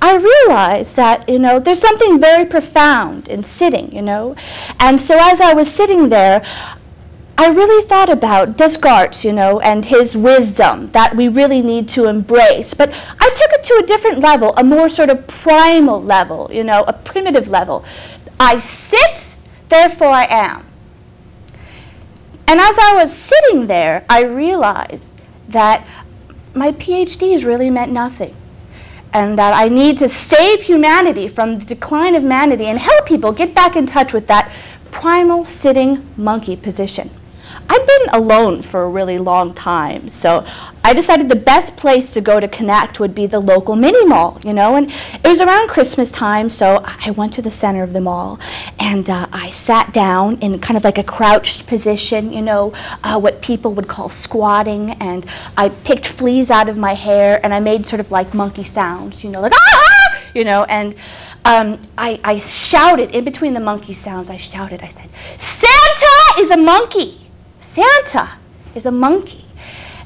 I realized that, you know, there's something very profound in sitting, you know. And so as I was sitting there, I really thought about Descartes, you know, and his wisdom that we really need to embrace. But I took it to a different level, a more sort of primal level, you know, a primitive level. I sit, therefore I am. And as I was sitting there, I realized that my PhDs really meant nothing, and that I need to save humanity from the decline of humanity and help people get back in touch with that primal sitting monkey position. I'd been alone for a really long time, so I decided the best place to go to connect would be the local mini mall, you know, and it was around Christmas time, so I went to the center of the mall, and I sat down in kind of like a crouched position, you know, what people would call squatting, and I picked fleas out of my hair, and I made sort of like monkey sounds, you know, like, ah! You know, and I shouted, in between the monkey sounds, I shouted, I said, Santa is a monkey! Santa is a monkey.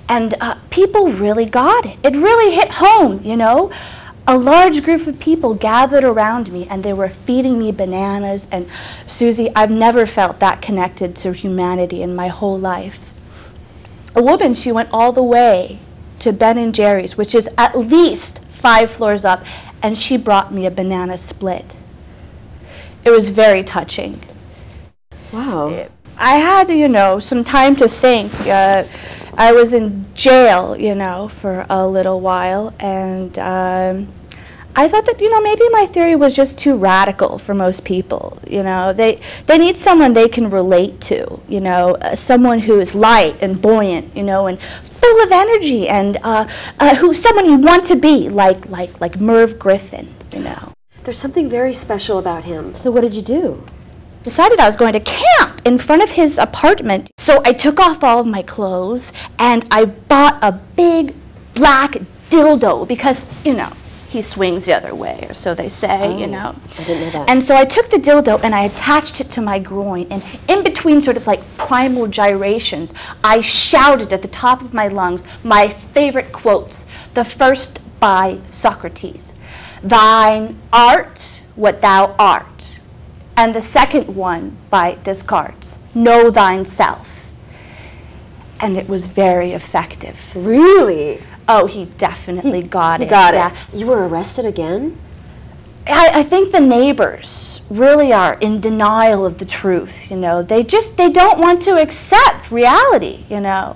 And people really got it. It really hit home, you know. A large group of people gathered around me, and they were feeding me bananas. And Suzy, I've never felt that connected to humanity in my whole life. A woman, she went all the way to Ben & Jerry's, which is at least 5 floors up, and she brought me a banana split. It was very touching. Wow. I had, you know, some time to think. I was in jail, you know, for a little while, and I thought that, you know, maybe my theory was just too radical for most people. You know, they need someone they can relate to, you know, someone who is light and buoyant, you know, and full of energy, and someone you want to be, like Merv Griffin, you know. There's something very special about him. So what did you do? Decided I was going to camp in front of his apartment. So I took off all of my clothes, and I bought a big black dildo because, you know, he swings the other way, or so they say, you know. I didn't know that. And so I took the dildo and I attached it to my groin, and in between sort of like primal gyrations, I shouted at the top of my lungs my favorite quotes. The first by Socrates, "Thine art what thou art." And the second one by Descartes, "Know thyself." And it was very effective. Really? Oh, he definitely got it. He got it. Yeah. You were arrested again? I think the neighbors really are in denial of the truth, you know. They don't want to accept reality, you know.